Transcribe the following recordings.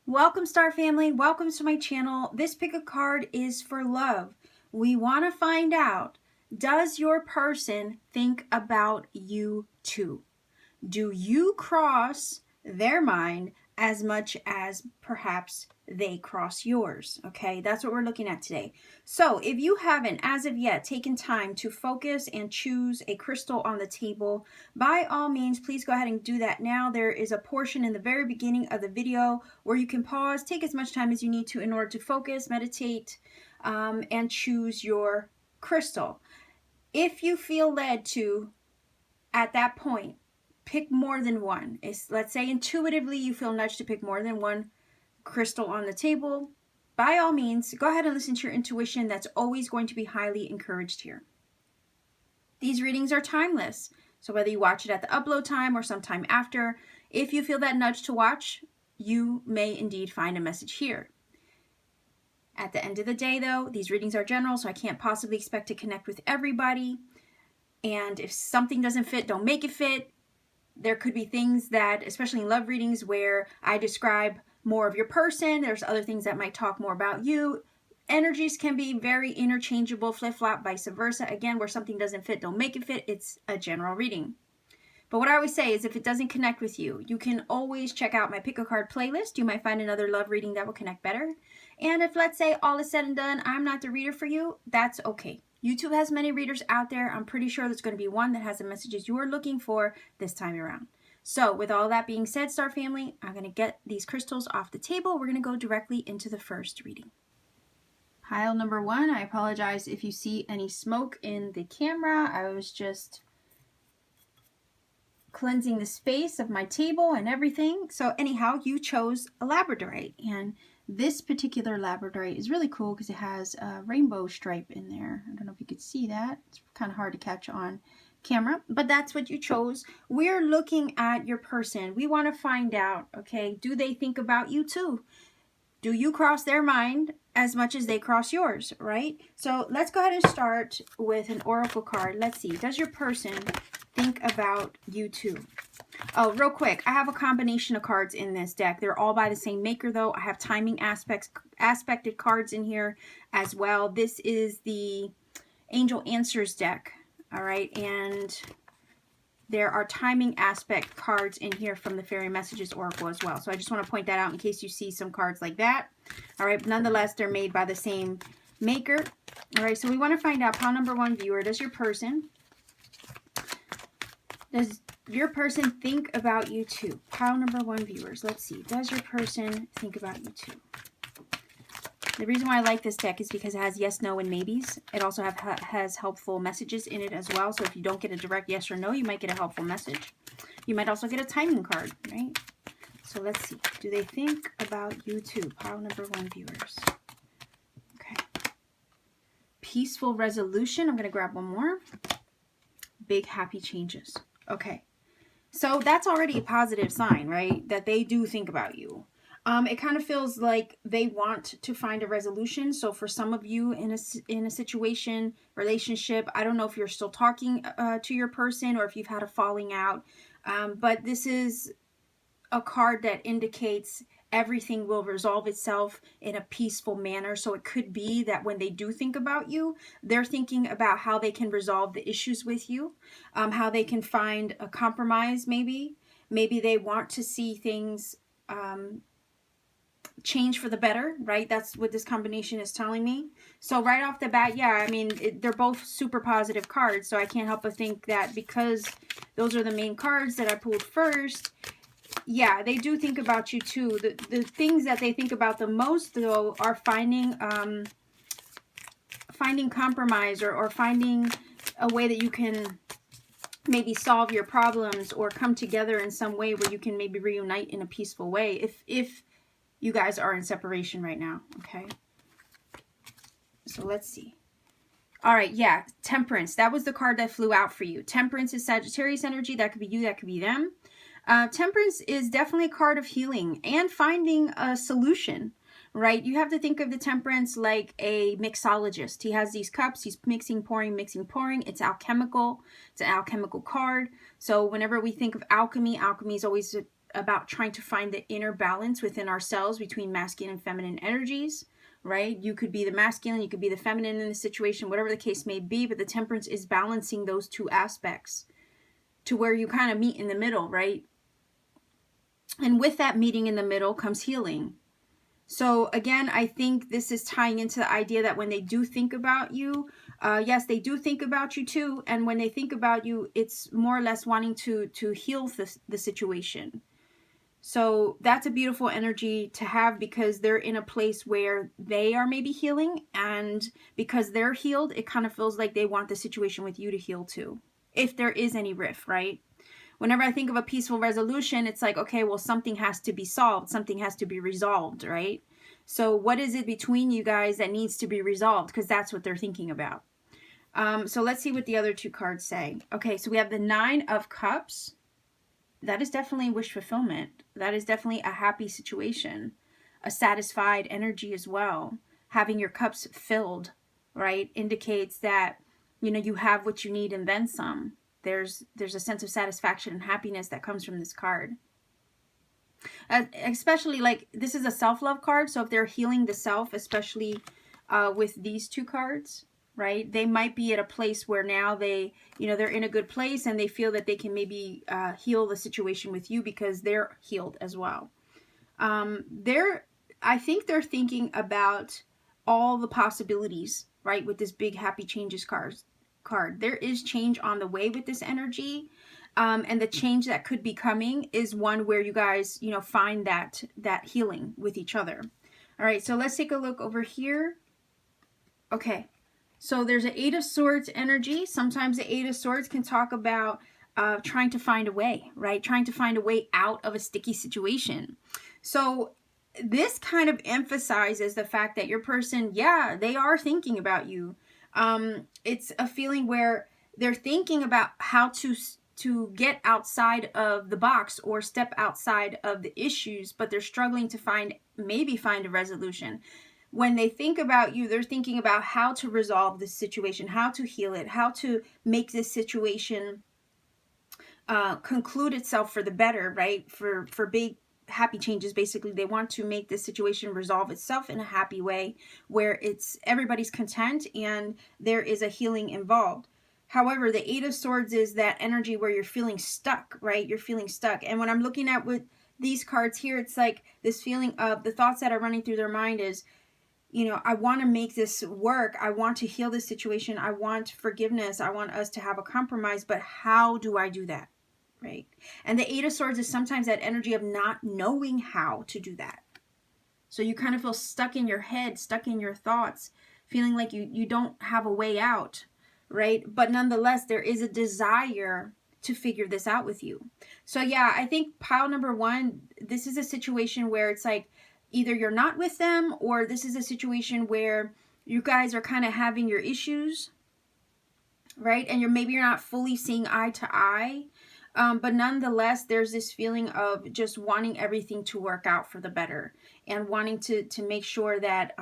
Welcome, Star Family. Welcome to my channel. This pick a card is for love. We want to find out, does your person think about you too? Do you cross their mind as much as perhaps they cross yours? Okay, that's what we're looking at today. So if you haven't, as of yet, taken time to focus and choose a crystal on the table, by all means, please go ahead and do that now. There is a portion in the very beginning of the video where you can pause, take as much time as you need to in order to focus, meditate, and choose your crystal. If you feel led to, at that point, pick more than one. Let's say intuitively you feel nudged to pick more than one crystal on the table. By all means, go ahead and listen to your intuition. That's always going to be highly encouraged here. These readings are timeless. So whether you watch it at the upload time or sometime after, if you feel that nudge to watch, you may indeed find a message here. At the end of the day, though, these readings are general, so I can't possibly expect to connect with everybody. And if something doesn't fit, don't make it fit. There could be things that, especially in love readings, where I describe more of your person. There's other things that might talk more about you. Energies can be very interchangeable, flip-flop, vice versa. Again, where something doesn't fit, don't make it fit. It's a general reading. But what I always say is if it doesn't connect with you, you can always check out my Pick a Card playlist. You might find another love reading that will connect better. And if, let's say, all is said and done, I'm not the reader for you, that's okay. YouTube has many readers out there. I'm pretty sure there's going to be one that has the messages you are looking for this time around. So with all that being said, Star Family, I'm going to get these crystals off the table. We're going to go directly into the first reading. Pile number one. I apologize if you see any smoke in the camera. I was just cleansing the space of my table and everything. So anyhow, you chose a labradorite, and this particular labradorite is really cool because it has a rainbow stripe in there. I don't know if you could see that. It's kind of hard to catch on camera, but that's what you chose. We're looking at your person. We want to find out, okay, do they think about you too? Do you cross their mind as much as they cross yours, right? So let's go ahead and start with an oracle card. Let's see. Does your person think about you too? Oh, real quick, I have a combination of cards in this deck. They're all by the same maker, though. I have timing aspected cards in here as well. This is the Angel Answers deck, all right? And there are timing aspect cards in here from the Fairy Messages Oracle as well. So I just want to point that out in case you see some cards like that. All right, but nonetheless, they're made by the same maker. All right, so we want to find out, pile number one, viewer, does your person think about you too? Pile number one, viewers, let's see. Does your person think about you too? The reason why I like this deck is because it has yes, no, and maybes. It also has helpful messages in it as well. So if you don't get a direct yes or no, you might get a helpful message. You might also get a timing card, right? So let's see. Do they think about you too? Pile number one, viewers. Okay. Peaceful resolution. I'm going to grab one more. Big happy changes. Okay. So that's already a positive sign, right? That they do think about you. It kind of feels like they want to find a resolution. So for some of you in a situation, relationship, I don't know if you're still talking to your person or if you've had a falling out. But this is a card that indicates everything will resolve itself in a peaceful manner. So it could be that when they do think about you, they're thinking about how they can resolve the issues with you, how they can find a compromise maybe. Maybe they want to see things change for the better, right? That's what this combination is telling me. So right off the bat, yeah, I mean, they're both super positive cards. So I can't help but think that because those are the main cards that I pulled first, yeah, they do think about you too. The things that they think about the most, though, are finding compromise or finding a way that you can maybe solve your problems or come together in some way where you can maybe reunite in a peaceful way if you guys are in separation right now, okay? So let's see. All right, yeah, Temperance. That was the card that flew out for you. Temperance is Sagittarius energy. That could be you, that could be them. Temperance is definitely a card of healing and finding a solution, right? You have to think of the Temperance like a mixologist. He has these cups, he's mixing, pouring, mixing, pouring. It's alchemical. It's an alchemical card. So whenever we think of alchemy, alchemy is always about trying to find the inner balance within ourselves between masculine and feminine energies, right? You could be the masculine, you could be the feminine in the situation, whatever the case may be, but the Temperance is balancing those two aspects to where you kind of meet in the middle, right? And with that meeting in the middle comes healing. So again, I think this is tying into the idea that when they do think about you, yes, they do think about you too. And when they think about you, it's more or less wanting to heal the situation. So that's a beautiful energy to have, because they're in a place where they are maybe healing, and because they're healed, it kind of feels like they want the situation with you to heal too, if there is any rift, right? Whenever I think of a peaceful resolution, it's like, okay, well, something has to be solved, something has to be resolved, right? So what is it between you guys that needs to be resolved? Because that's what they're thinking about. So let's see what the other two cards say. Okay, so we have the Nine of Cups. That is definitely wish fulfillment. That is definitely a happy situation, a satisfied energy as well. Having your cups filled, right, indicates that, you know, you have what you need and then some. There's a sense of satisfaction and happiness that comes from this card. Especially, like, this is a self-love card, so if they're healing the self, especially with these two cards, right, they might be at a place where now they, you know, they're in a good place and they feel that they can maybe heal the situation with you because they're healed as well. I think they're thinking about all the possibilities, right, with this big happy changes card. There is change on the way with this energy, and the change that could be coming is one where you guys, you know, find that healing with each other. All right, so let's take a look over here. Okay, so there's an Eight of Swords energy. Sometimes the Eight of Swords can talk about trying to find a way, right? Trying to find a way out of a sticky situation. So this kind of emphasizes the fact that your person, yeah, they are thinking about you. It's a feeling where they're thinking about how to get outside of the box or step outside of the issues, but they're struggling to maybe find a resolution. When they think about you, they're thinking about how to resolve this situation, how to heal it, how to make this situation conclude itself for the better, right? For big happy changes. Basically, they want to make this situation resolve itself in a happy way where everybody's content and there is a healing involved. However, the Eight of Swords is that energy where you're feeling stuck, right? You're feeling stuck. And when I'm looking at with these cards here, it's like this feeling of the thoughts that are running through their mind is, you know, I want to make this work. I want to heal this situation. I want forgiveness. I want us to have a compromise, but how do I do that? Right? And the Eight of Swords is sometimes that energy of not knowing how to do that. So you kind of feel stuck in your head, stuck in your thoughts, feeling like you don't have a way out, right? But nonetheless, there is a desire to figure this out with you. So yeah, I think pile number one, this is a situation where it's like either you're not with them, or this is a situation where you guys are kind of having your issues, right? And maybe you're not fully seeing eye to eye. But nonetheless, there's this feeling of just wanting everything to work out for the better and wanting to make sure that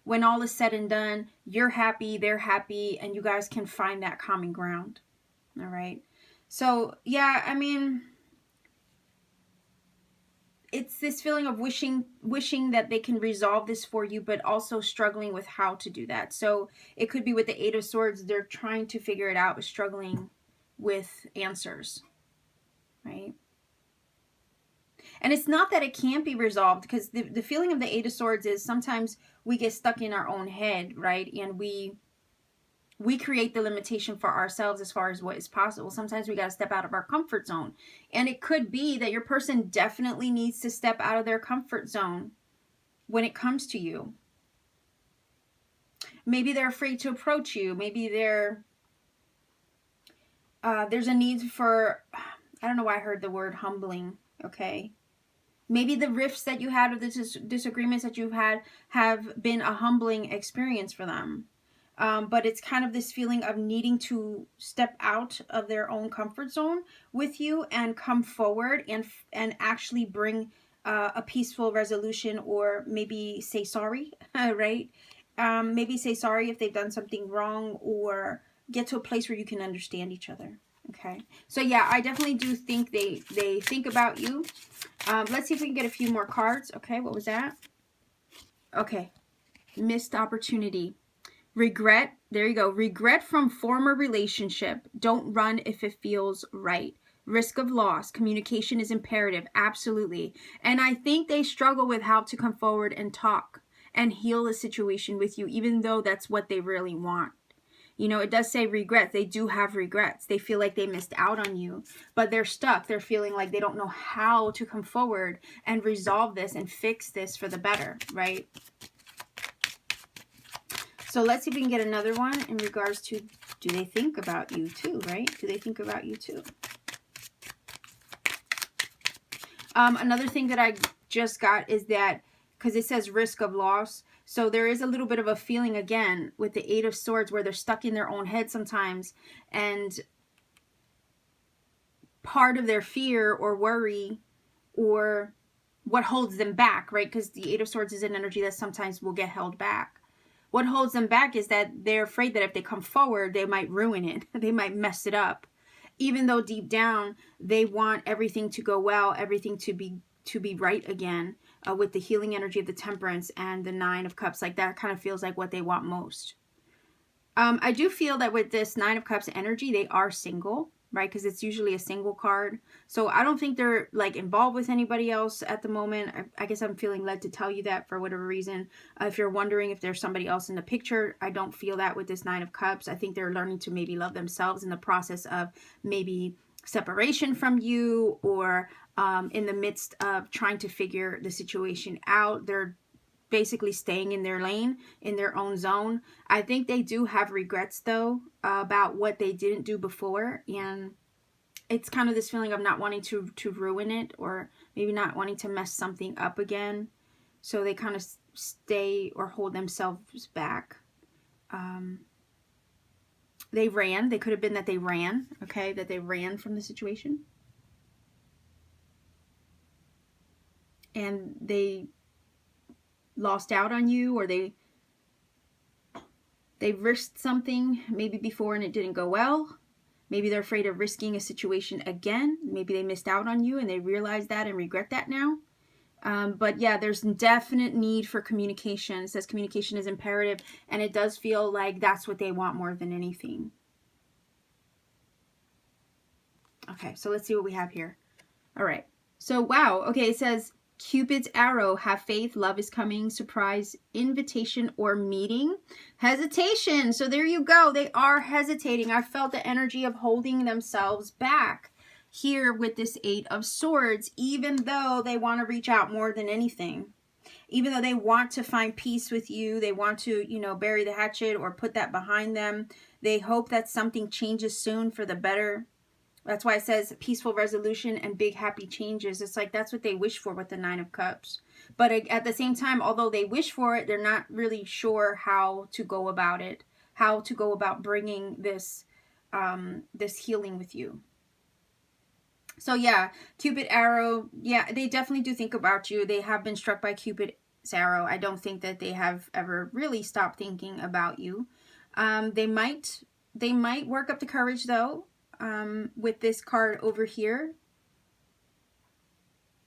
when all is said and done, you're happy, they're happy, and you guys can find that common ground. All right. So, yeah, I mean, it's this feeling of wishing that they can resolve this for you, but also struggling with how to do that. So it could be with the Eight of Swords, they're trying to figure it out, but struggling with answers, right? And it's not that it can't be resolved, because the feeling of the Eight of Swords is sometimes we get stuck in our own head, right? And we create the limitation for ourselves as far as what is possible. Sometimes we got to step out of our comfort zone. And it could be that your person definitely needs to step out of their comfort zone when it comes to you. Maybe they're afraid to approach you. Maybe there's a need for, I don't know why I heard the word humbling, okay? Maybe the rifts that you had or the disagreements that you've had have been a humbling experience for them. But it's kind of this feeling of needing to step out of their own comfort zone with you and come forward and actually bring a peaceful resolution, or maybe say sorry, right? Maybe say sorry if they've done something wrong, or get to a place where you can understand each other. Okay, so yeah, I definitely do think they think about you. Let's see if we can get a few more cards. Okay, what was that? Okay, missed opportunity. Regret, there you go. Regret from former relationship. Don't run if it feels right. Risk of loss. Communication is imperative. Absolutely. And I think they struggle with how to come forward and talk and heal the situation with you, even though that's what they really want. You know, it does say regret. They do have regrets. They feel like they missed out on you, but they're stuck. They're feeling like they don't know how to come forward and resolve this and fix this for the better, right? So let's see if we can get another one in regards to, do they think about you too, right? Do they think about you too? Another thing that I just got is that, because it says risk of loss, so there is a little bit of a feeling again with the Eight of Swords where they're stuck in their own head sometimes, and part of their fear or worry or what holds them back, right? Because the Eight of Swords is an energy that sometimes will get held back. What holds them back is that they're afraid that if they come forward, they might ruin it. They might mess it up. Even though deep down, they want everything to go well, everything to be right again, with the healing energy of the Temperance and the Nine of Cups. Like, that kind of feels like what they want most. I do feel that with this Nine of Cups energy, they are single, right? Because it's usually a single card. So I don't think they're like involved with anybody else at the moment. I guess I'm feeling led to tell you that for whatever reason. If you're wondering if there's somebody else in the picture, I don't feel that with this Nine of Cups. I think they're learning to maybe love themselves in the process of maybe separation from you, or in the midst of trying to figure the situation out. They're basically staying in their lane, in their own zone. I think they do have regrets though, about what they didn't do before, and it's kind of this feeling of not wanting to ruin it, or maybe not wanting to mess something up again. So they kind of stay or hold themselves back. They ran. They could have been that they ran, okay, that they ran from the situation. And they lost out on you, or they risked something maybe before and it didn't go well. Maybe they're afraid of risking a situation again. Maybe they missed out on you and they realize that and regret that now. But yeah, there's definite need for communication. It says communication is imperative, and it does feel like that's what they want more than anything. Okay, so let's see what we have here. All right. So, wow. Okay, it says Cupid's arrow, have faith, love is coming, surprise, invitation, or meeting. Hesitation. So there you go. They are hesitating. I felt the energy of holding themselves back here with this Eight of Swords, even though they want to reach out more than anything. Even though they want to find peace with you, they want to, you know, bury the hatchet or put that behind them. They hope that something changes soon for the better. That's why it says peaceful resolution and big happy changes. It's like that's what they wish for with the Nine of Cups. But at the same time, although they wish for it, they're not really sure how to go about it, how to go about bringing this this healing with you. So yeah, Cupid arrow, yeah, they definitely do think about you. They have been struck by Cupid's arrow. I don't think that they have ever really stopped thinking about you. They might work up the courage though. With this card over here,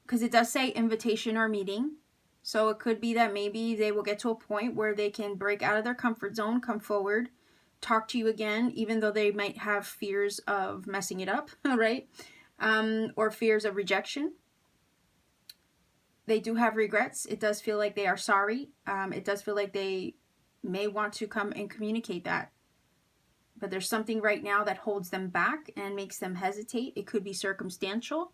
because it does say invitation or meeting, so it could be that maybe they will get to a point where they can break out of their comfort zone, come forward, talk to you again, even though they might have fears of messing it up, right? Or fears of rejection. They do have regrets. It does feel like they are sorry. It does feel like they may want to come and communicate that. But there's something right now that holds them back and makes them hesitate. It could be circumstantial.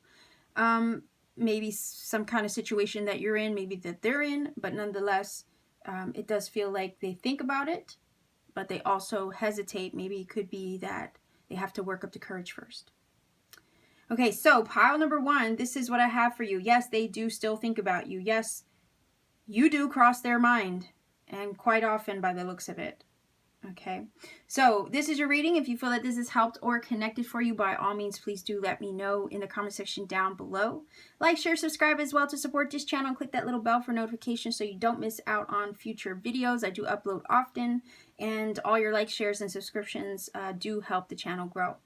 Maybe some kind of situation that you're in, maybe that they're in. But nonetheless, it does feel like they think about it, but they also hesitate. Maybe it could be that they have to work up the courage first. Okay, so pile number one, this is what I have for you. Yes, they do still think about you. Yes, you do cross their mind, and quite often by the looks of it. Okay, so this is your reading. If you feel that this has helped or connected for you, by all means, please do let me know in the comment section down below. Like, share, subscribe as well to support this channel. And click that little bell for notifications so you don't miss out on future videos. I do upload often, and all your likes, shares, and subscriptions do help the channel grow.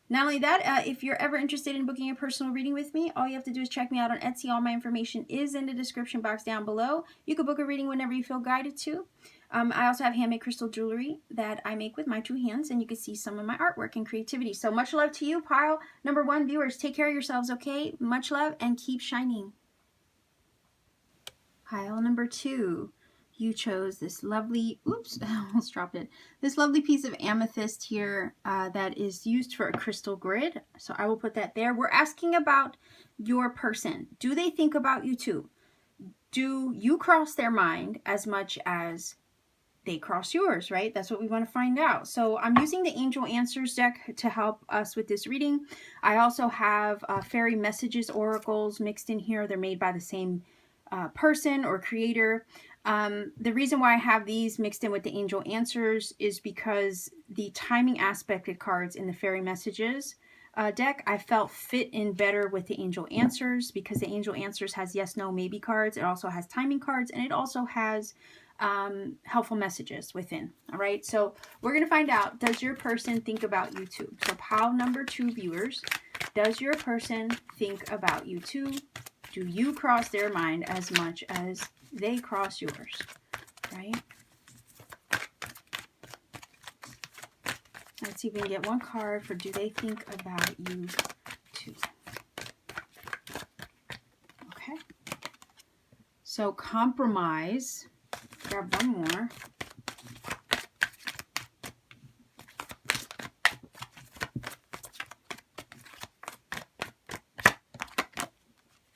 Not only that, if you're ever interested in booking a personal reading with me, all you have to do is check me out on Etsy. All my information is in the description box down below. You can book a reading whenever you feel guided to. I also have handmade crystal jewelry that I make with my 2 hands, and you can see some of my artwork and creativity. So much love to you, pile number 1 viewers. Take care of yourselves, okay? Much love and keep shining. Pile number 2. You chose this lovely, oops, I almost dropped it. This lovely piece of amethyst here that is used for a crystal grid. So I will put that there. We're asking about your person. Do they think about you too? Do you cross their mind as much as they cross yours, right? That's what we want to find out. So I'm using the Angel Answers deck to help us with this reading. I also have fairy messages oracles mixed in here. They're made by the same person or creator. The reason why I have these mixed in with the Angel Answers is because the timing aspected cards in the Fairy Messages deck I felt fit in better with the Angel Answers, because the Angel Answers has yes, no, maybe cards. It also has timing cards, and it also has helpful messages within. All right, so we're going to find out, does your person think about you too? So pile number 2 viewers, does your person think about you too? Do you cross their mind as much as they cross yours, right? Let's see if we can get one card for do they think about you too. Okay. So compromise. Grab one more.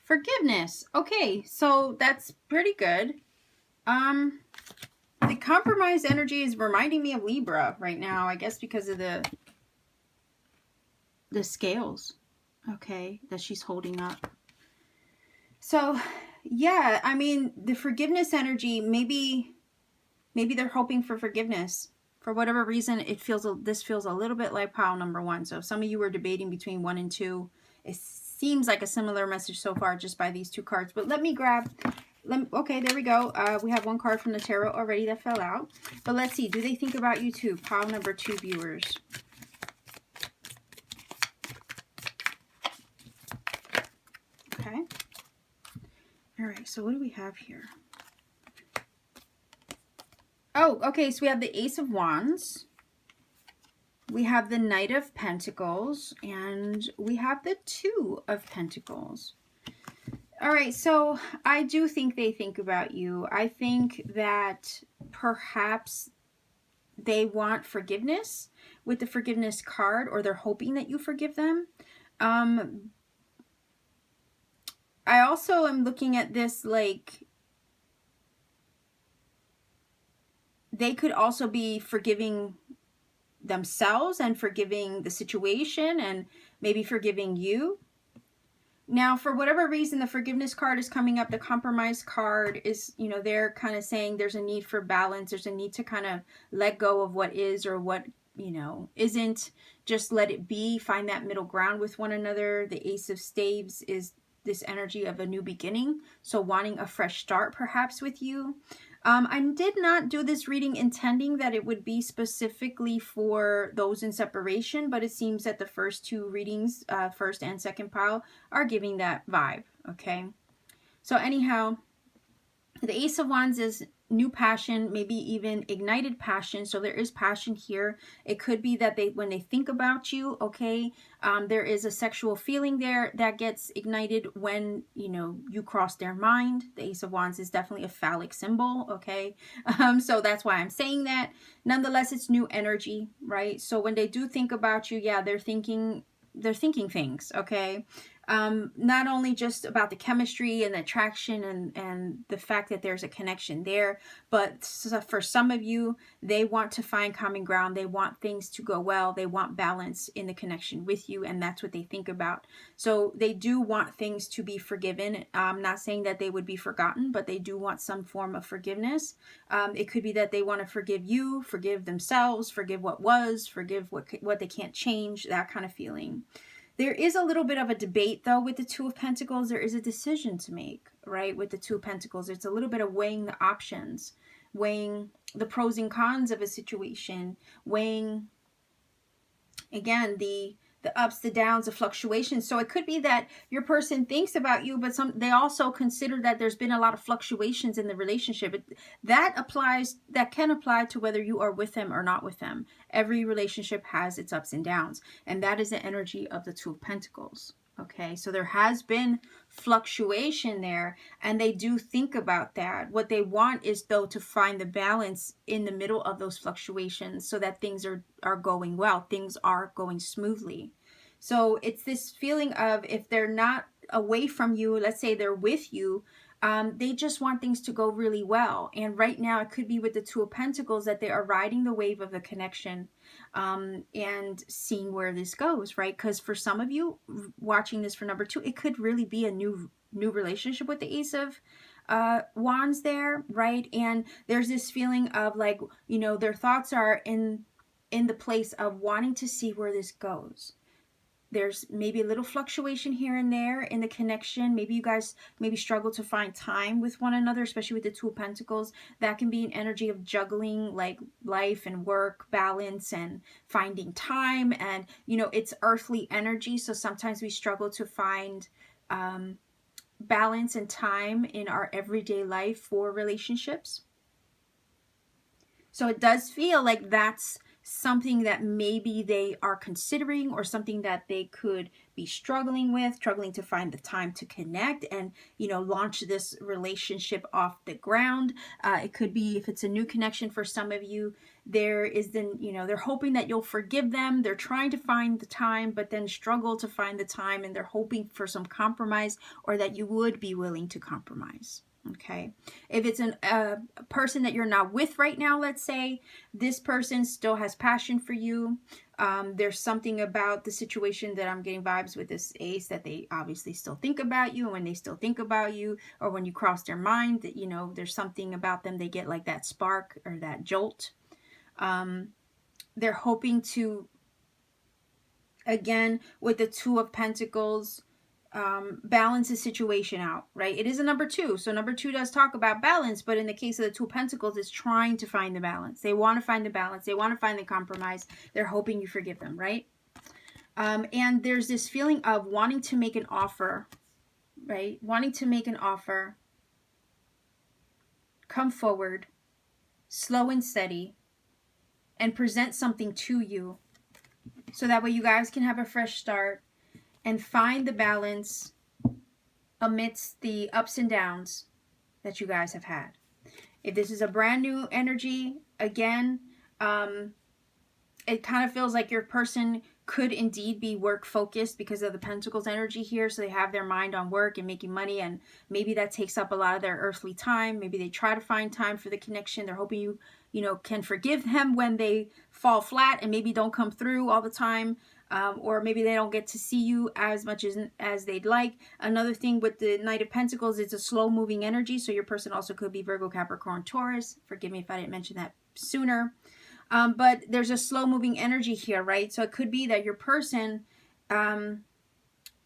Forgiveness. Okay, so that's pretty good. The compromise energy is reminding me of Libra right now, I guess because of the scales, okay, that she's holding up. So, yeah, I mean, the forgiveness energy, maybe they're hoping for forgiveness. For whatever reason, this feels a little bit like pile number 1. So if some of you were debating between 1 and 2, it seems like a similar message so far just by these 2 cards. But let me grab, okay, there we go. We have one card from the tarot already that fell out. But let's see, do they think about you too? Pile number 2 viewers. Okay. All right, so what do we have here? Oh, okay, so we have the Ace of Wands. We have the Knight of Pentacles, and we have the 2 of Pentacles. All right, so I do think they think about you. I think that perhaps they want forgiveness with the forgiveness card, or they're hoping that you forgive them. I also am looking at this like they could also be forgiving themselves and forgiving the situation and maybe forgiving you. Now, for whatever reason, the forgiveness card is coming up. The compromise card is, you know, they're kind of saying there's a need for balance. There's a need to kind of let go of what is or what, you know, isn't. Just let it be. Find that middle ground with one another. The Ace of Staves is this energy of a new beginning. So wanting a fresh start perhaps with you. I did not do this reading intending that it would be specifically for those in separation, but it seems that the first 2 readings, first and second pile, are giving that vibe, okay? So anyhow, the Ace of Wands is new passion, maybe even ignited passion. So there is passion here. It could be that when they think about you, okay, there is a sexual feeling there that gets ignited when, you know, you cross their mind. The Ace of Wands is definitely a phallic symbol, okay? So that's why I'm saying that. Nonetheless, it's new energy, right? So when they do think about you, yeah, they're thinking things, okay? Not only just about the chemistry and the attraction and the fact that there's a connection there, but for some of you, they want to find common ground. They want things to go well. They want balance in the connection with you, and that's what they think about. So they do want things to be forgiven. I'm not saying that they would be forgotten, but they do want some form of forgiveness. It could be that they want to forgive you, forgive themselves, forgive what was, forgive what they can't change, that kind of feeling. There is a little bit of a debate, though, with the Two of Pentacles. There is a decision to make, right, with the Two of Pentacles. It's a little bit of weighing the options, weighing the pros and cons of a situation, weighing, again, the ups, the downs, the fluctuations. So it could be that your person thinks about you, but they also consider that there's been a lot of fluctuations in the relationship. That can apply to whether you are with them or not with them. Every relationship has its ups and downs, and that is the energy of the Two of Pentacles. Okay, so there has been fluctuation there, and they do think about that. What they want is, though, to find the balance in the middle of those fluctuations so that things are going well, things are going smoothly. So it's this feeling of, if they're not away from you, let's say they're with you, they just want things to go really well. And right now it could be with the Two of Pentacles that they are riding the wave of the connection, and seeing where this goes, right? Because for some of you watching this for number 2, it could really be a new relationship with the Ace of Wands there, right? And there's this feeling of, like, you know, their thoughts are in the place of wanting to see where this goes. There's maybe a little fluctuation here and there in the connection. Maybe you guys struggle to find time with one another, especially with the Two of Pentacles. That can be an energy of juggling, like, life and work balance and finding time. And, you know, it's earthly energy. So sometimes we struggle to find balance and time in our everyday life for relationships. So it does feel like that's something that maybe they are considering, or something that they could be struggling to find the time to connect and, you know, launch this relationship off the ground. It could be, if it's a new connection for some of you, there is then, you know, they're hoping that you'll forgive them. They're trying to find the time, but then struggle to find the time, and they're hoping for some compromise, or that you would be willing to compromise. Okay, if it's a person that you're not with right now, let's say, this person still has passion for you. There's something about the situation that I'm getting vibes with this Ace, that they obviously still think about you. And when they still think about you, or when you cross their mind, that, you know, there's something about them, they get like that spark or that jolt. They're hoping to, again, with the Two of Pentacles, balance the situation out, right? It is a number 2, so number 2 does talk about balance, but in the case of the Two of Pentacles, it's trying to find the balance. They want to find the balance. They want to find the compromise. They're hoping you forgive them, right? And there's this feeling of wanting to make an offer, right? Wanting to make an offer. Come forward, slow and steady, and present something to you, so that way you guys can have a fresh start and find the balance amidst the ups and downs that you guys have had. If this is a brand new energy, again, it kind of feels like your person could indeed be work focused because of the Pentacles energy here. So they have their mind on work and making money, and maybe that takes up a lot of their earthly time. Maybe they try to find time for the connection. They're hoping you know, can forgive them when they fall flat and maybe don't come through all the time. Or maybe they don't get to see you as much as they'd like. Another thing with the Knight of Pentacles, it's a slow moving energy. So your person also could be Virgo, Capricorn, Taurus. Forgive me if I didn't mention that sooner. But there's a slow moving energy here, right? So it could be that your person,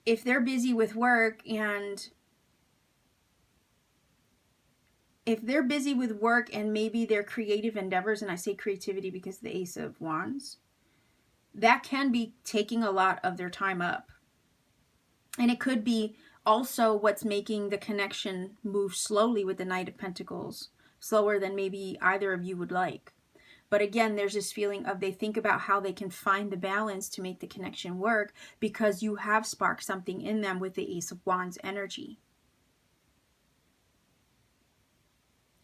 if they're busy with work and maybe their creative endeavors, and I say creativity because of the Ace of Wands, that can be taking a lot of their time up. And it could be also what's making the connection move slowly with the Knight of Pentacles, slower than maybe either of you would like. But again, there's this feeling of, they think about how they can find the balance to make the connection work, because you have sparked something in them with the Ace of Wands energy.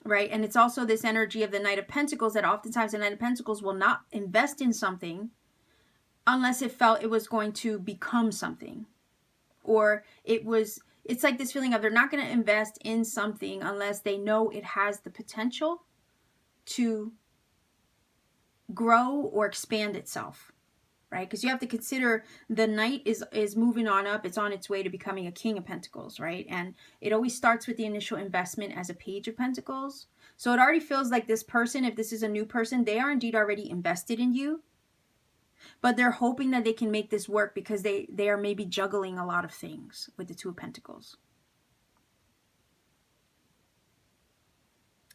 Right? And it's also this energy of the Knight of Pentacles, that oftentimes the Knight of Pentacles will not invest in something unless it felt it was going to become something, or it's like this feeling of they're not going to invest in something unless they know it has the potential to grow or expand itself, right? Because you have to consider the Knight is moving on up. It's on its way to becoming a King of Pentacles, right? And it always starts with the initial investment as a Page of Pentacles. So it already feels like this person, if this is a new person, they are indeed already invested in you. But they're hoping that they can make this work because they are maybe juggling a lot of things with the Two of Pentacles.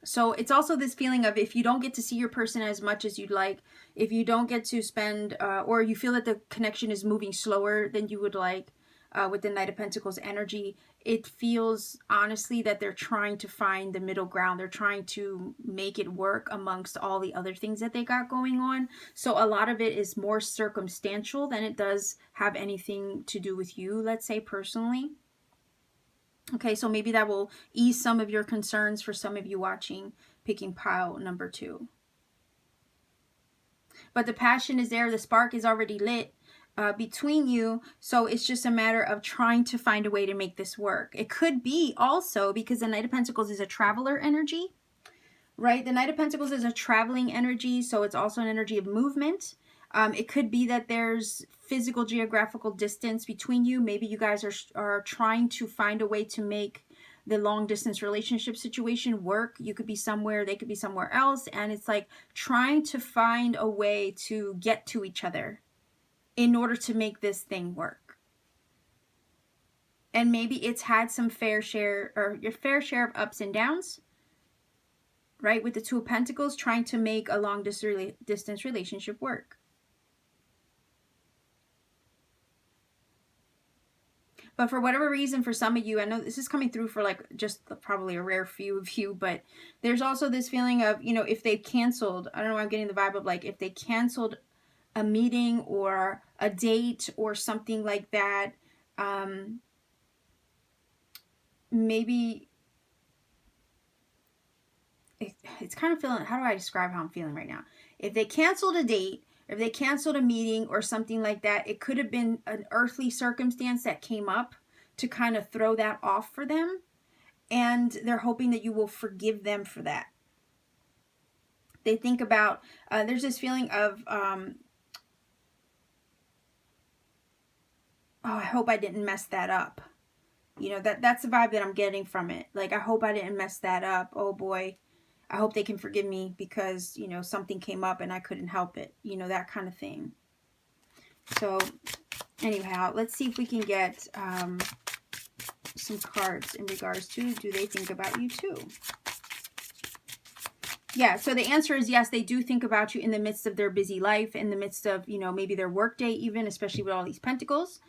So it's also this feeling of if you don't get to see your person as much as you'd like, if you don't get to spend, or you feel that the connection is moving slower than you would like with the Knight of Pentacles energy, it feels honestly that they're trying to find the middle ground. They're trying to make it work amongst all the other things that they got going on. So a lot of it is more circumstantial than it does have anything to do with you, let's say personally. Okay, so maybe that will ease some of your concerns for some of you watching, picking pile number 2. But the passion is there. The spark is already lit between you. So it's just a matter of trying to find a way to make this work. It could be also because the Knight of Pentacles is a traveler energy, right? The Knight of Pentacles is a traveling energy. So it's also an energy of movement. It could be that there's physical geographical distance between you. Maybe you guys are trying to find a way to make the long distance relationship situation work. You could be somewhere, they could be somewhere else. And it's like trying to find a way to get to each other in order to make this thing work. And maybe it's had some fair share or your fair share of ups and downs, right? With the Two of Pentacles, trying to make a long distance relationship work. But for whatever reason, for some of you, I know this is coming through for like just probably a rare few of you, but there's also this feeling of, you know, if they've canceled, I don't know, I'm getting the vibe of like if they canceled a meeting or a date or something like that, maybe it's kind of feeling, how do I describe how I'm feeling right now? If they canceled a date, if they canceled a meeting or something like that, it could have been an earthly circumstance that came up to kind of throw that off for them. And they're hoping that you will forgive them for that. They think about, there's this feeling of, oh, I hope I didn't mess that up. You know, that's the vibe that I'm getting from it. Like, I hope I didn't mess that up. Oh boy. I hope they can forgive me because, you know, something came up and I couldn't help it. You know, that kind of thing. So, anyhow, let's see if we can get some cards in regards to, do they think about you too? Yeah, so the answer is yes, they do think about you in the midst of their busy life, in the midst of, you know, maybe their work day even, especially with all these pentacles.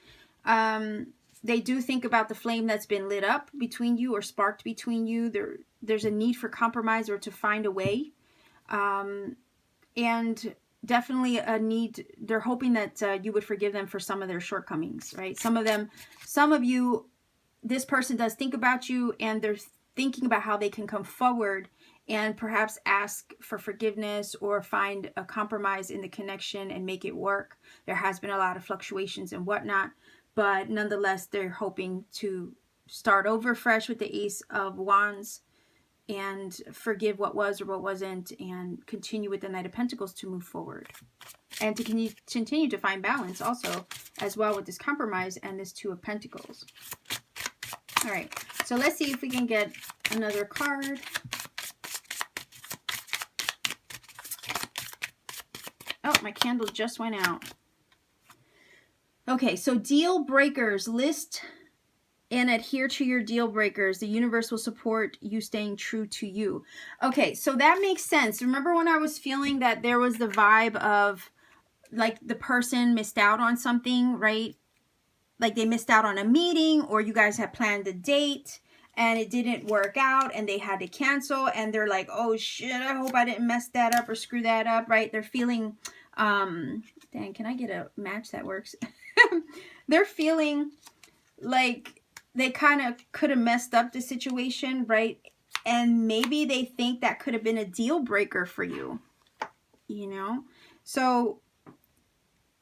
They do think about the flame that's been lit up between you or sparked between you. There's a need for compromise or to find a way. And definitely a need, they're hoping that you would forgive them for some of their shortcomings, right? Some of you, this person does think about you and they're thinking about how they can come forward and perhaps ask for forgiveness or find a compromise in the connection and make it work. There has been a lot of fluctuations and whatnot. But nonetheless, they're hoping to start over fresh with the Ace of Wands and forgive what was or what wasn't and continue with the Knight of Pentacles to move forward. And to continue to find balance also as well with this compromise and this Two of Pentacles. All right, so let's see if we can get another card. Oh, my candle just went out. Okay, so deal breakers. List and adhere to your deal breakers. The universe will support you staying true to you. Okay, so that makes sense. Remember when I was feeling that there was the vibe of like the person missed out on something, right? Like they missed out on a meeting or you guys had planned a date and it didn't work out and they had to cancel and they're like, oh shit, I hope I didn't mess that up or screw that up, right? They're feeling, dang, can I get a match that works? They're feeling like they kind of could have messed up the situation, right? And maybe they think that could have been a deal breaker for you, you know? So,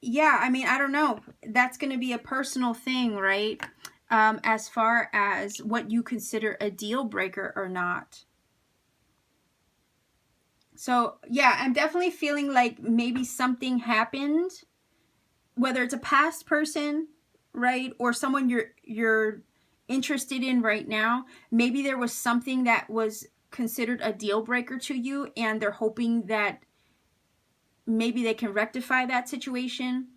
yeah, I mean, I don't know. That's going to be a personal thing, right? as far as what you consider a deal breaker or not. So yeah, I'm definitely feeling like maybe something happened, whether it's a past person, right, or someone you're interested in right now. Maybe there was something that was considered a deal breaker to you, and they're hoping that maybe they can rectify that situation.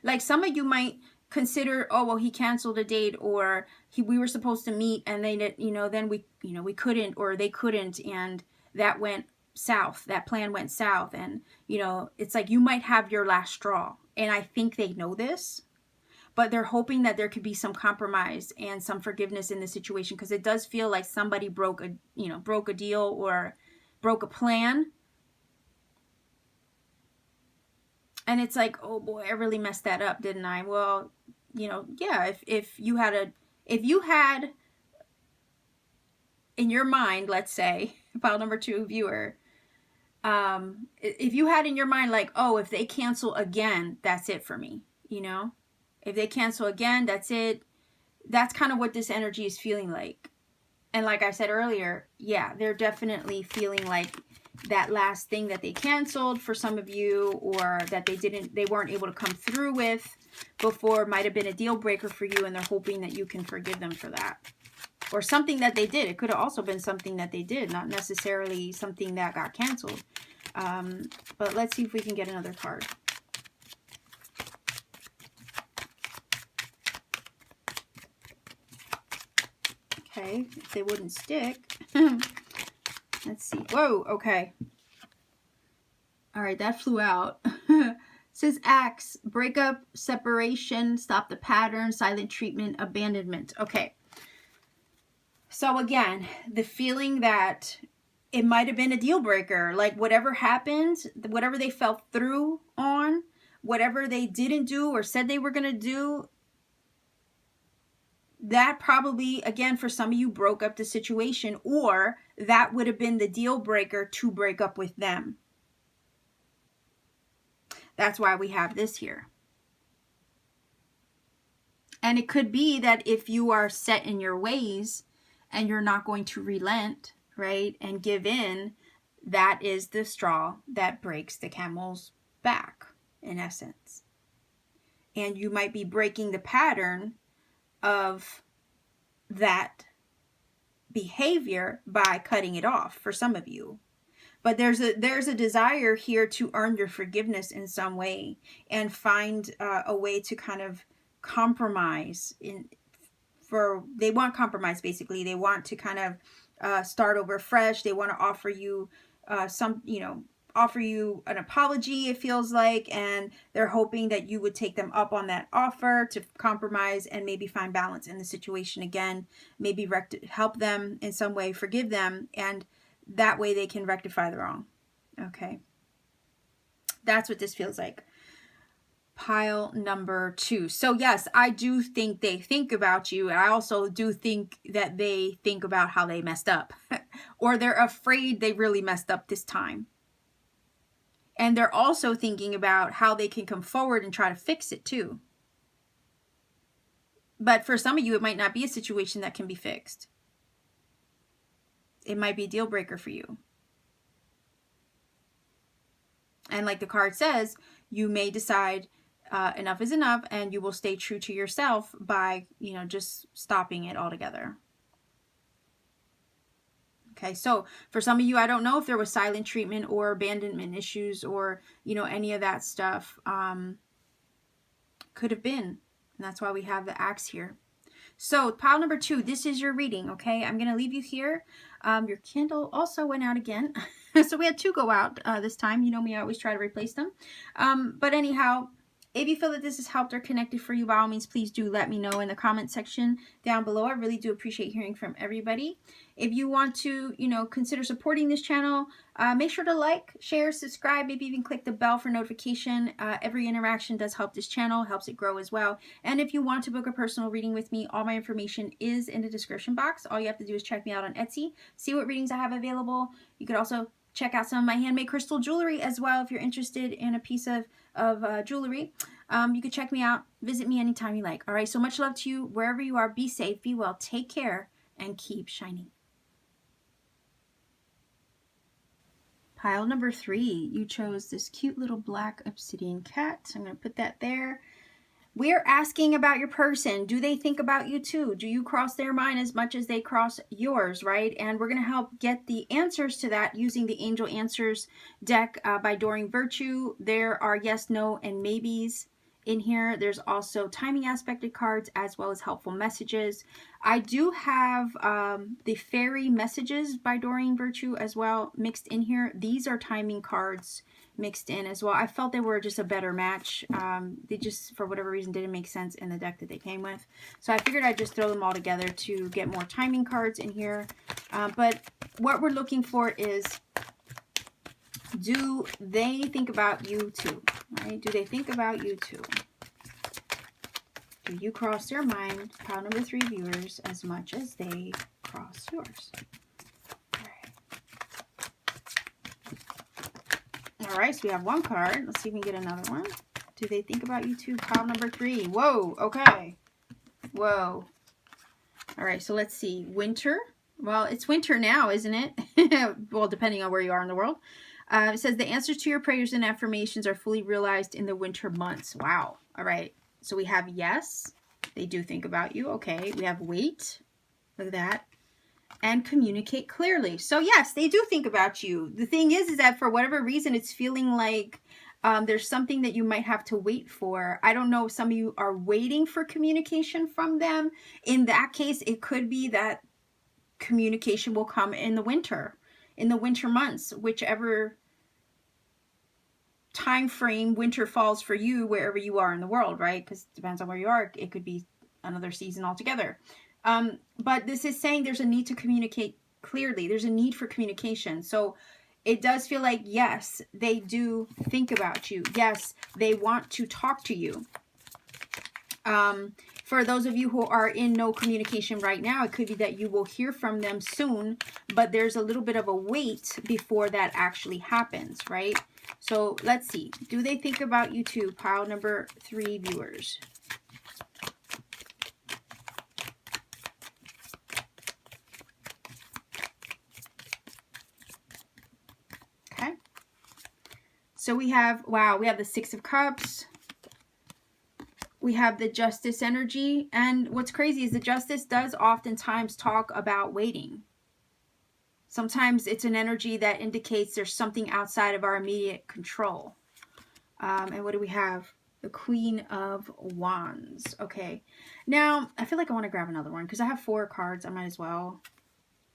Like some of you might consider, oh well, he canceled a date, or we were supposed to meet and they did, then we couldn't, or they couldn't, and that went south, that plan went south, and it's like you might have your last straw, and I think they know this, but they're hoping that there could be some compromise and some forgiveness in the situation, because it does feel like somebody broke a deal or broke a plan. And it's like, oh boy, I really messed that up, didn't I? Well, yeah, if you had in your mind, let's say, file number 2 viewer, if you had in your mind like, oh, if they cancel again, that's it for me, if they cancel again, that's it. That's kind of what this energy is feeling like. And like I said earlier, yeah, they're definitely feeling like that last thing that they canceled for some of you, or that they weren't able to come through with before, might have been a deal breaker for you, and they're hoping that you can forgive them for that. Or something that they did. It could have also been something that they did, not necessarily something that got canceled. But let's see if we can get another card. Okay, if they wouldn't stick. Let's see. Whoa, okay. All right, that flew out. It says acts, breakup, separation, stop the pattern, silent treatment, abandonment. Okay. So again, the feeling that it might have been a deal breaker, like whatever happened, whatever they fell through on, whatever they didn't do or said they were going to do, that probably, again, for some of you, broke up the situation, or that would have been the deal breaker to break up with them. That's why we have this here. And it could be that if you are set in your ways and you're not going to relent, right, and give in, that is the straw that breaks the camel's back, in essence. And you might be breaking the pattern of that behavior by cutting it off for some of you. But there's a desire here to earn your forgiveness in some way and find a way to kind of compromise. They want compromise, basically. They want to kind of start over fresh. They want to offer you offer you an apology, it feels like, and they're hoping that you would take them up on that offer to compromise and maybe find balance in the situation again, maybe help them in some way, forgive them, and that way they can rectify the wrong. Okay, that's what this feels like. Pile number 2. So yes, I do think they think about you, and I also do think that they think about how they messed up or they're afraid they really messed up this time. And they're also thinking about how they can come forward and try to fix it too. But for some of you, it might not be a situation that can be fixed. It might be a deal breaker for you. And like the card says, you may decide enough is enough, and you will stay true to yourself by, just stopping it altogether. Okay, so for some of you, I don't know if there was silent treatment or abandonment issues or, any of that stuff. Could have been. And that's why we have the axe here. So pile number 2, this is your reading, okay? I'm going to leave you here. Your candle also went out again. So we had 2 go out this time. You know me, I always try to replace them. But anyhow, if you feel that this has helped or connected for you, by all means, please do let me know in the comment section down below. I really do appreciate hearing from everybody. If you want to, consider supporting this channel, make sure to like, share, subscribe, maybe even click the bell for notification. Every interaction does help this channel, helps it grow as well. And if you want to book a personal reading with me, all my information is in the description box. All you have to do is check me out on Etsy, see what readings I have available. You could also check out some of my handmade crystal jewelry as well if you're interested in a piece of jewelry. You can check me out. Visit me anytime you like. All right, so much love to you wherever you are. Be safe, be well, take care, and keep shining. Pile number 3, you chose this cute little black obsidian cat. So I'm going to put that there. We're asking about your person. Do they think about you too? Do you cross their mind as much as they cross yours, right? And we're going to help get the answers to that using the Angel Answers deck by Doreen Virtue. There are yes, no, and maybes in here. There's also timing aspected cards as well as helpful messages. I do have the fairy messages by Doreen Virtue as well mixed in here. These are timing cards mixed in as well. I felt they were just a better match. They just, for whatever reason, didn't make sense in the deck that they came with. So I figured I'd just throw them all together to get more timing cards in here. But what we're looking for is, do they think about you too? Right? Do they think about you too? Do you cross their mind, pile number 3 viewers, as much as they cross yours? All right, so we have 1 card. Let's see if we can get another one. Do they think about you too? Pile number 3. Whoa, okay. Whoa. All right, so let's see. Winter. Well, it's winter now, isn't it? Well, depending on where you are in the world. It says the answers to your prayers and affirmations are fully realized in the winter months. Wow. All right. So we have yes, they do think about you. Okay. We have wait. Look at that. And communicate clearly. So yes, they do think about you. The thing is that for whatever reason, it's feeling like there's something that you might have to wait for. I don't know if some of you are waiting for communication from them. In that case, it could be that communication will come in the winter months, whichever time frame winter falls for you, wherever you are in the world, right? Because it depends on where you are. It could be another season altogether. But this is saying there's a need to communicate clearly. There's a need for communication. So it does feel like, yes, they do think about you. Yes, they want to talk to you. For those of you who are in no communication right now, it could be that you will hear from them soon, but there's a little bit of a wait before that actually happens, right? So let's see. Do they think about you too? Pile number 3 viewers. Okay. So we have, wow, we have the 6 of Cups. We have the Justice energy. And what's crazy is the Justice does oftentimes talk about waiting. Sometimes it's an energy that indicates there's something outside of our immediate control. And what do we have? The Queen of Wands. Okay. Now, I feel like I want to grab another one because I have 4 cards. I might as well.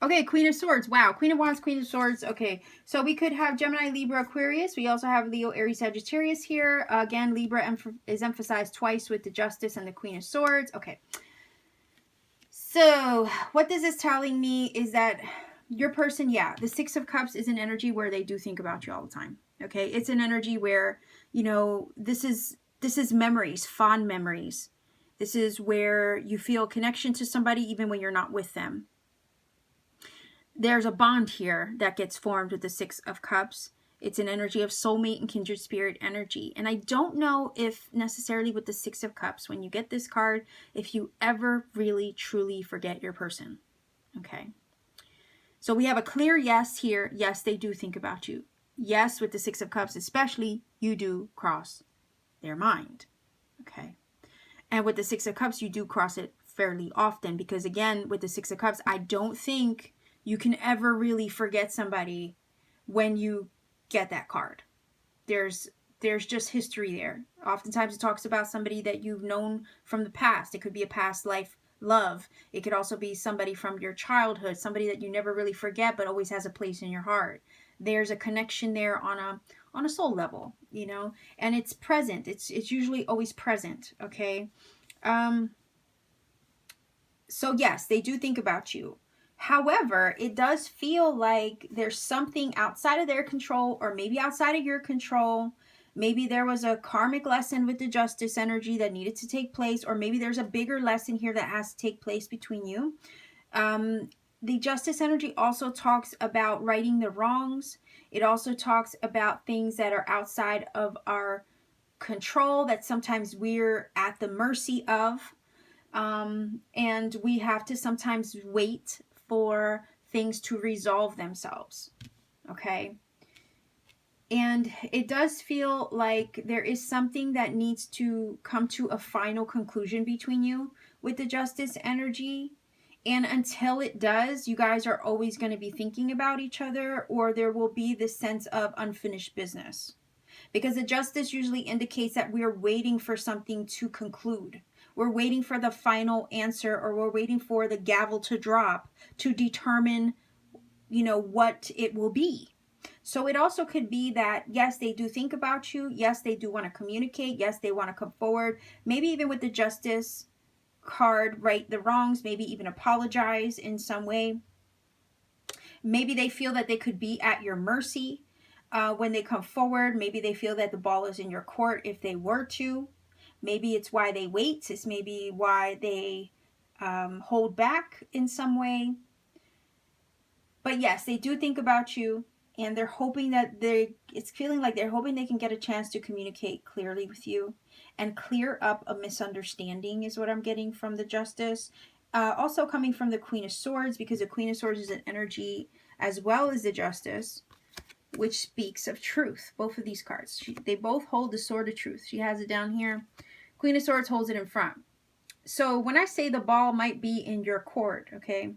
Okay, Queen of Swords. Wow. Queen of Wands, Queen of Swords. Okay. So we could have Gemini, Libra, Aquarius. We also have Leo, Aries, Sagittarius here. Again, Libra is emphasized twice with the Justice and the Queen of Swords. Okay. So what this is telling me is that your person, yeah, the 6 of Cups is an energy where they do think about you all the time. Okay. It's an energy where, you know, this is memories, fond memories. This is where you feel connection to somebody even when you're not with them. There's a bond here that gets formed with the 6 of Cups. It's an energy of soulmate and kindred spirit energy. And I don't know if necessarily with the 6 of Cups, when you get this card, if you ever really truly forget your person. Okay. So we have a clear yes here. Yes, they do think about you. Yes, with the 6 of Cups, especially, you do cross their mind. Okay. And with the 6 of Cups, you do cross it fairly often because, again, with the 6 of Cups, I don't think you can ever really forget somebody when you get that card. There's just history there. Oftentimes it talks about somebody that you've known from the past. It could be a past life love. It could also be somebody from your childhood, somebody that you never really forget but always has a place in your heart. There's a connection there on a soul level, you know, and it's present. It's usually always present, okay? So yes, they do think about you. However, it does feel like there's something outside of their control or maybe outside of your control. Maybe there was a karmic lesson with the Justice energy that needed to take place, or maybe there's a bigger lesson here that has to take place between you. The Justice energy also talks about righting the wrongs. It also talks about things that are outside of our control that sometimes we're at the mercy of. And we have to sometimes wait for things to resolve themselves. Okay. And it does feel like there is something that needs to come to a final conclusion between you with the Justice energy. And until it does, you guys are always going to be thinking about each other, or there will be this sense of unfinished business. Because the Justice usually indicates that we're waiting for something to conclude. We're waiting for the final answer, or we're waiting for the gavel to drop to determine, what it will be. So it also could be that, yes, they do think about you. Yes, they do want to communicate. Yes, they want to come forward. Maybe even with the Justice card, right the wrongs, maybe even apologize in some way. Maybe they feel that they could be at your mercy when they come forward. Maybe they feel that the ball is in your court if they were to. Maybe it's why they wait. It's maybe why they hold back in some way. But yes, they do think about you, and they're hoping that it's feeling like they're hoping they can get a chance to communicate clearly with you and clear up a misunderstanding is what I'm getting from the Justice. Also coming from the Queen of Swords, because the Queen of Swords is an energy as well as the Justice, which speaks of truth. Both of these cards, they both hold the sword of truth. She has it down here. Queen of Swords holds it in front. So when I say the ball might be in your court, okay,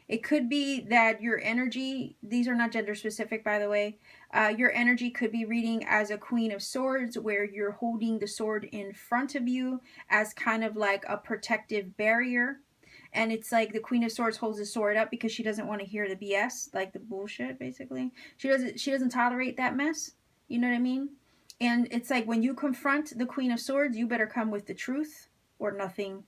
it could be that your energy, these are not gender specific, by the way, your energy could be reading as a Queen of Swords, where you're holding the sword in front of you as kind of like a protective barrier. And it's like the Queen of Swords holds the sword up because she doesn't want to hear the BS, like the bullshit, basically. She doesn't tolerate that mess. You know what I mean? And it's like when you confront the Queen of Swords, you better come with the truth or nothing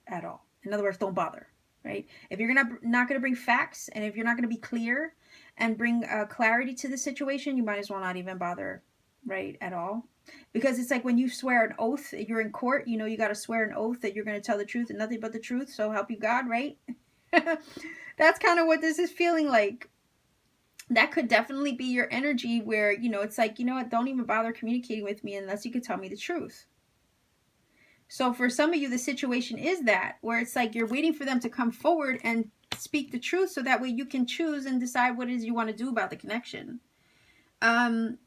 at all. In other words, don't bother. Right? If you're not going to bring facts, and if you're not going to be clear and bring clarity to the situation, you might as well not even bother, right, at all. Because it's like when you swear an oath, you're in court, you got to swear an oath that you're going to tell the truth and nothing but the truth, so help you God, right? That's kind of what this is feeling like. That could definitely be your energy where, it's like, what, don't even bother communicating with me unless you could tell me the truth. So for some of you, the situation is that, where it's like you're waiting for them to come forward and speak the truth so that way you can choose and decide what it is you want to do about the connection. And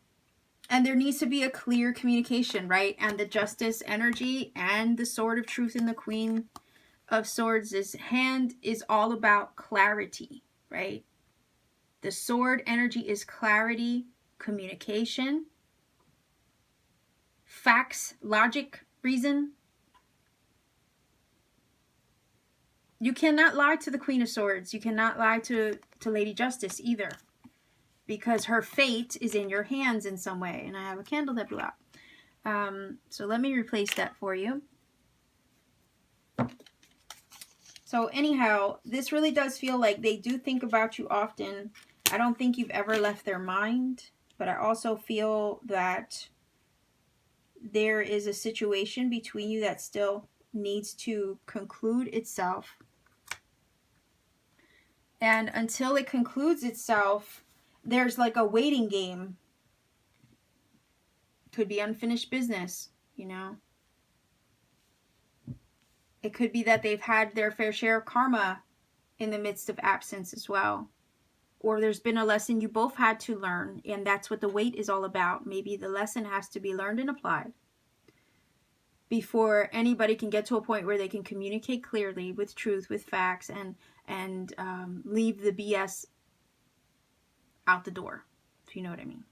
there needs to be a clear communication, right? And the Justice energy and the Sword of Truth in the Queen of Swords' hand is all about clarity, right? The Sword energy is clarity, communication, facts, logic, reason. You cannot lie to the Queen of Swords. You cannot lie to Lady Justice either, because her fate is in your hands in some way. And I have a candle that blew out. So let me replace that for you. So anyhow, this really does feel like they do think about you often. I don't think you've ever left their mind, but I also feel that there is a situation between you that still needs to conclude itself. And until it concludes itself, there's like a waiting game. Could be unfinished business, It could be that they've had their fair share of karma in the midst of absence as well. Or there's been a lesson you both had to learn, and that's what the wait is all about. Maybe the lesson has to be learned and applied before anybody can get to a point where they can communicate clearly with truth, with facts, and leave the BS out the door, if you know what I mean.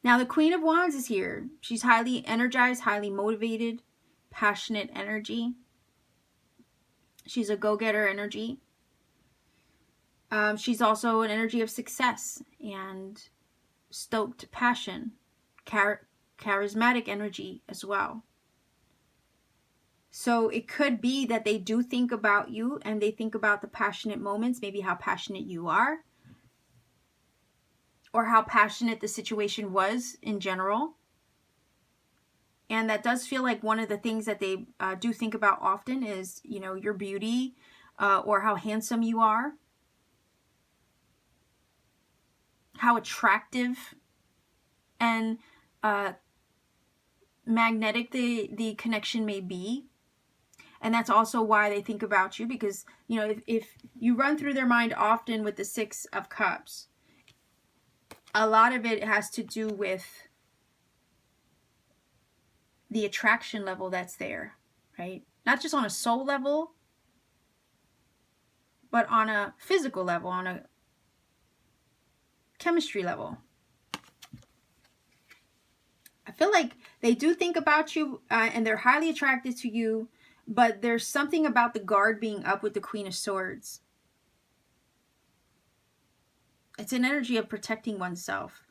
Now, the Queen of Wands is here. She's highly energized, highly motivated, passionate energy. She's a go-getter energy. She's also an energy of success and stoked passion, charismatic energy as well. So it could be that they do think about you, and they think about the passionate moments, maybe how passionate you are, or how passionate the situation was in general. And that does feel like one of the things that they do think about often is, your beauty or how handsome you are, how attractive and magnetic the connection may be. And that's also why they think about you, because, you know, if you run through their mind often with the Six of Cups, a lot of it has to do with the attraction level that's there, right? Not just on a soul level, but on a physical level, on a chemistry level. I feel like they do think about you, and they're highly attracted to you, but there's something about the guard being up with the Queen of Swords. It's an energy of protecting oneself.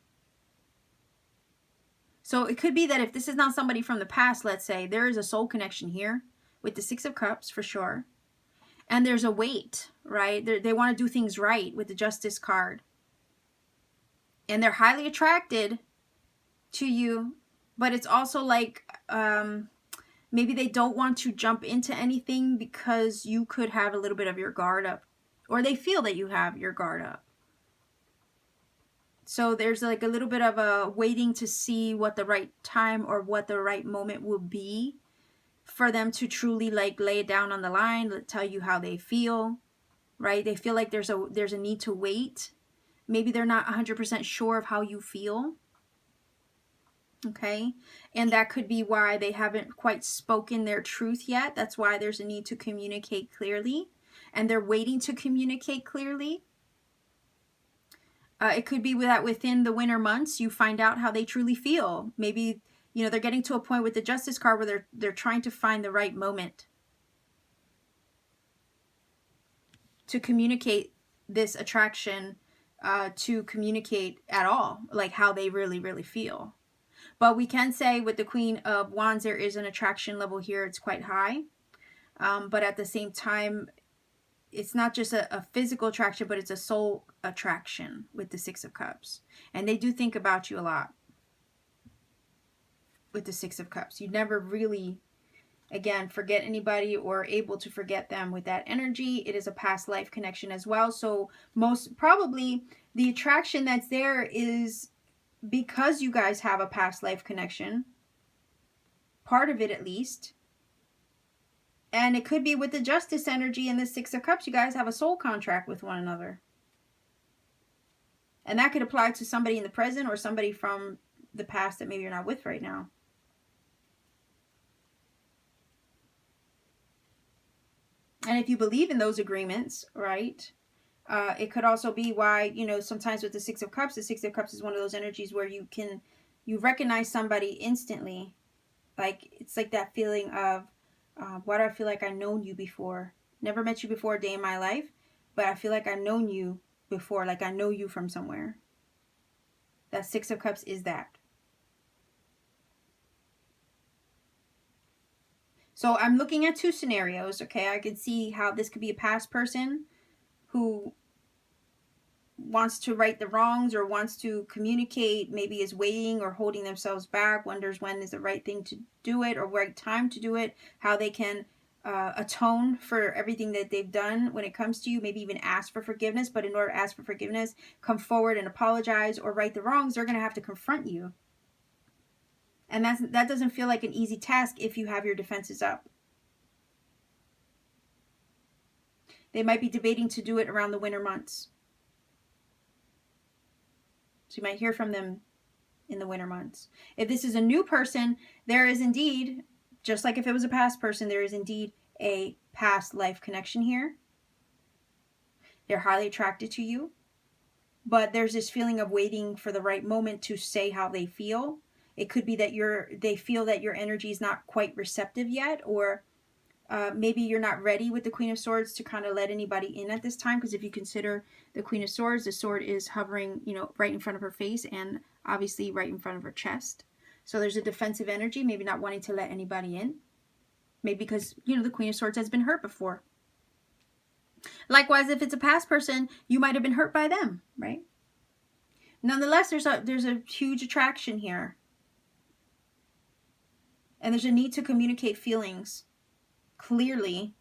So it could be that if this is not somebody from the past, let's say, there is a soul connection here with the Six of Cups for sure. And there's a weight, right? They want to do things right with the Justice card. And they're highly attracted to you, but it's also like maybe they don't want to jump into anything because you could have a little bit of your guard up, or they feel that you have your guard up. So there's like a little bit of a waiting to see what the right time or what the right moment will be for them to truly like lay it down on the line, tell you how they feel, right? They feel like there's a need to wait. Maybe they're not 100% sure of how you feel. Okay, and that could be why they haven't quite spoken their truth yet. That's why there's a need to communicate clearly, and they're waiting to communicate clearly. It could be that within the winter months, you find out how they truly feel. Maybe, you know, they're getting to a point with the Justice card where they're trying to find the right moment to communicate this attraction, to communicate at all, like how they really, really feel. But we can say with the Queen of Wands, there is an attraction level here. It's quite high. But at the same time, it's not just a physical attraction, but it's a soul attraction with the Six of Cups. And they do think about you a lot with the Six of Cups. You never really, again, forget anybody or able to forget them with that energy. It is a past life connection as well. So most probably the attraction that's there is because you guys have a past life connection, part of it at least. And it could be with the Justice energy and the Six of Cups, you guys have a soul contract with one another. And that could apply to somebody in the present or somebody from the past that maybe you're not with right now. And if you believe in those agreements, right, it could also be why, you know, sometimes with the Six of Cups is one of those energies where you recognize somebody instantly. Like, it's like that feeling of, why do I feel like I've known you before? Never met you before a day in my life, but I feel like I've known you before, like I know you from somewhere. That Six of Cups is that. So I'm looking at two scenarios, okay? I can see how this could be a past person who wants to right the wrongs or wants to communicate, maybe is waiting or holding themselves back, wonders when is the right thing to do it or right time to do it, how they can atone for everything that they've done when it comes to you, maybe even ask for forgiveness. But in order to ask for forgiveness, come forward and apologize or right the wrongs, they're going to have to confront you. And that doesn't feel like an easy task if you have your defenses up. They might be debating to do it around the winter months. So you might hear from them in the winter months. If this is a new person, there is indeed, just like if it was a past person, there is indeed a past life connection here. They're highly attracted to you. But there's this feeling of waiting for the right moment to say how they feel. It could be that they feel that your energy is not quite receptive yet, or maybe you're not ready with the Queen of Swords to kind of let anybody in at this time, because if you consider the Queen of Swords, the sword is hovering, you know, right in front of her face and obviously right in front of her chest. So there's a defensive energy, maybe not wanting to let anybody in. Maybe because, you know, the Queen of Swords has been hurt before. Likewise, if it's a past person, you might have been hurt by them, right? Nonetheless, there's a huge attraction here. And there's a need to communicate feelings clearly,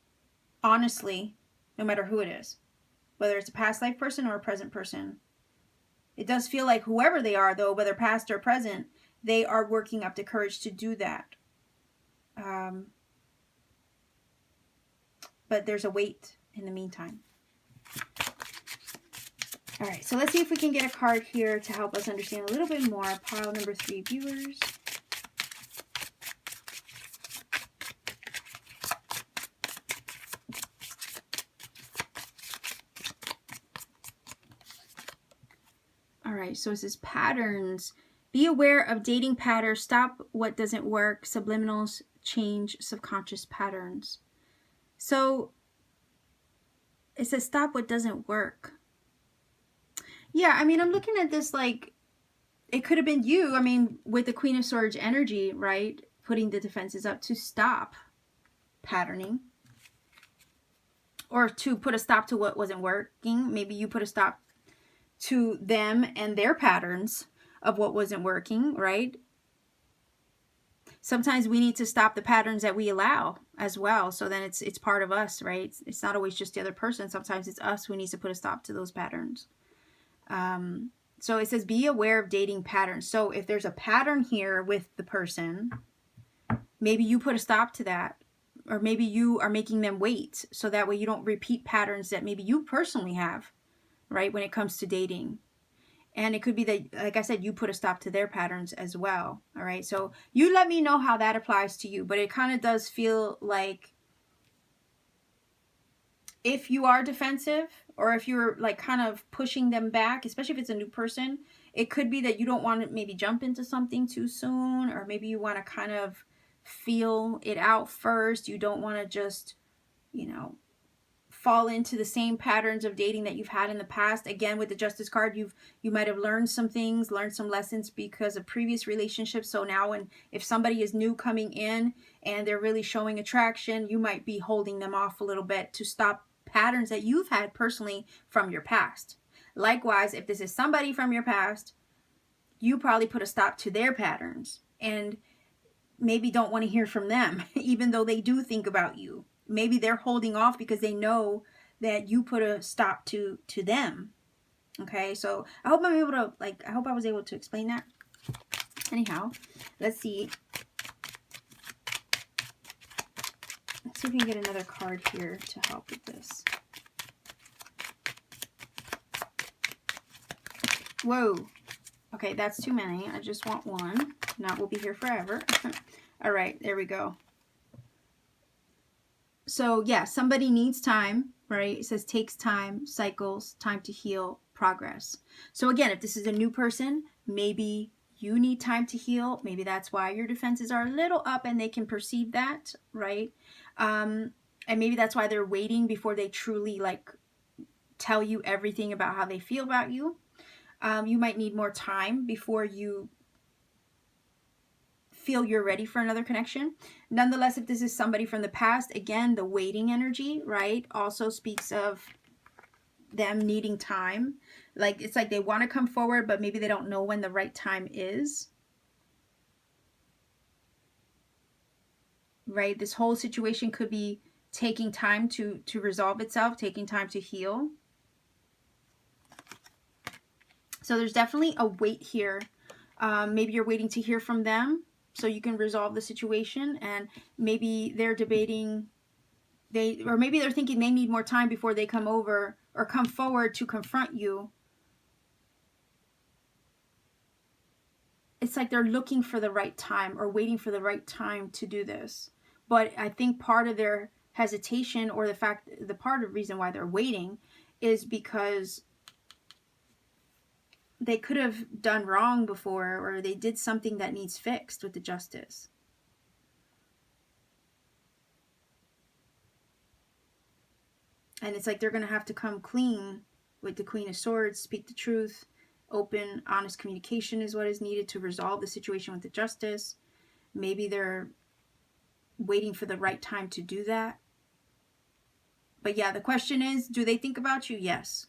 honestly, no matter who it is. Whether it's a past life person or a present person. It does feel like whoever they are, though, whether past or present, they are working up the courage to do that. But there's a wait in the meantime. All right, so let's see if we can get a card here to help us understand a little bit more. Pile number 3, viewers. All right, so it says patterns. Be aware of dating patterns. Stop what doesn't work. Subliminals change subconscious patterns. So it says stop what doesn't work. Yeah, I mean, I'm looking at this like it could have been you. I mean, with the Queen of Swords energy, right? Putting the defenses up to stop patterning. Or to put a stop to what wasn't working. Maybe you put a stop to them and their patterns of what wasn't working, right? Sometimes we need to stop the patterns that we allow as well. So then it's part of us, right? It's not always just the other person. Sometimes it's us who needs to put a stop to those patterns. So it says be aware of dating patterns. So if there's a pattern here with the person, maybe you put a stop to that. Or maybe you are making them wait. So that way you don't repeat patterns that maybe you personally have, right? When it comes to dating. And it could be that, like I said, you put a stop to their patterns as well. All right. So you let me know how that applies to you. But it kind of does feel like if you are defensive or if you're like kind of pushing them back, especially if it's a new person, it could be that you don't want to maybe jump into something too soon, or maybe you want to kind of feel it out first. You don't want to just, you know, fall into the same patterns of dating that you've had in the past. Again, with the Justice card, you might have learned some things, learned some lessons because of previous relationships. So now if somebody is new coming in and they're really showing attraction, you might be holding them off a little bit to stop patterns that you've had personally from your past. Likewise, if this is somebody from your past, you probably put a stop to their patterns and maybe don't want to hear from them, even though they do think about you. Maybe they're holding off because they know that you put a stop to them. Okay, so I hope I'm able to, I hope I was able to explain that. Anyhow, let's see. Let's see if we can get another card here to help with this. Whoa. Okay, that's too many. I just want one. Not we'll be here forever. All right, there we go. So yeah, somebody needs time, right? It says takes time, cycles, time to heal, progress. So again, if this is a new person, maybe you need time to heal. Maybe that's why your defenses are a little up and they can perceive that, right? And maybe that's why they're waiting before they truly tell you everything about how they feel about you. You might need more time before you feel you're ready for another connection. Nonetheless, if this is somebody from the past, again, the waiting energy, right, also speaks of them needing time. It's like they want to come forward, but maybe they don't know when the right time is. Right? This whole situation could be taking time to resolve itself, taking time to heal. So there's definitely a wait here. Maybe you're waiting to hear from them so you can resolve the situation, and maybe they're debating, or maybe they're thinking they need more time before they come over or come forward to confront you. It's like they're looking for the right time or waiting for the right time to do this. But I think part of their hesitation, or the part of the reason why they're waiting, is because they could have done wrong before, or they did something that needs fixed with the Justice. And it's like they're going to have to come clean with the Queen of Swords, speak the truth. Open, honest communication is what is needed to resolve the situation with the Justice. Maybe they're waiting for the right time to do that. But yeah, the question is, do they think about you? Yes.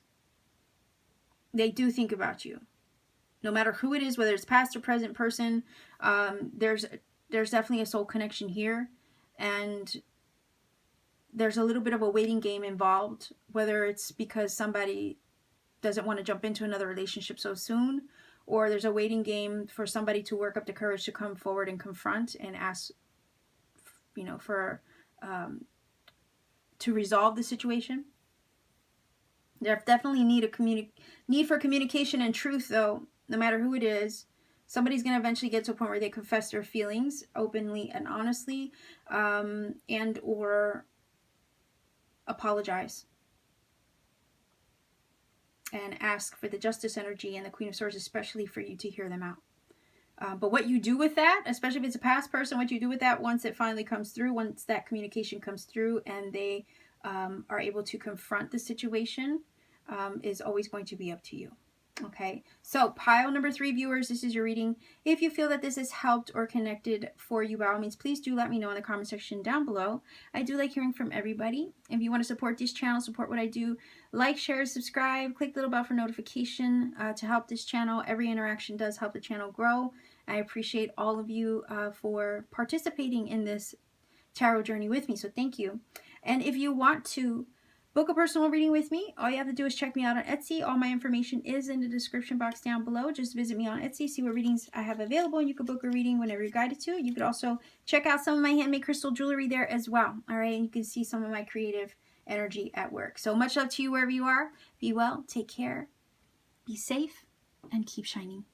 They do think about you. No matter who it is, whether it's past or present person, there's definitely a soul connection here. And there's a little bit of a waiting game involved, whether it's because somebody doesn't want to jump into another relationship so soon, or there's a waiting game for somebody to work up the courage to come forward and confront and ask, you know, for to resolve the situation. There's definitely need for communication and truth, though, no matter who it is. Somebody's going to eventually get to a point where they confess their feelings openly and honestly, and or apologize and ask for the Justice energy and the Queen of Swords, especially for you to hear them out. But what you do with that, especially if it's a past person, what you do with that once it finally comes through, once that communication comes through and they are able to confront the situation, is always going to be up to you. Okay, so pile number 3, viewers, this is your reading. If you feel that this has helped or connected for you, by all means, please do let me know in the comment section down below. I do like hearing from everybody. If you want to support this channel, support what I do, like, share, subscribe, click the little bell for notification to help this channel. Every interaction does help the channel grow. I appreciate all of you for participating in this tarot journey with me, so thank you. And if you want to book a personal reading with me, all you have to do is check me out on Etsy. All my information is in the description box down below. Just visit me on Etsy, see what readings I have available, and you can book a reading whenever you're guided to. You could also check out some of my handmade crystal jewelry there as well. All right, and you can see some of my creative energy at work. So much love to you wherever you are. Be well, take care, be safe, and keep shining.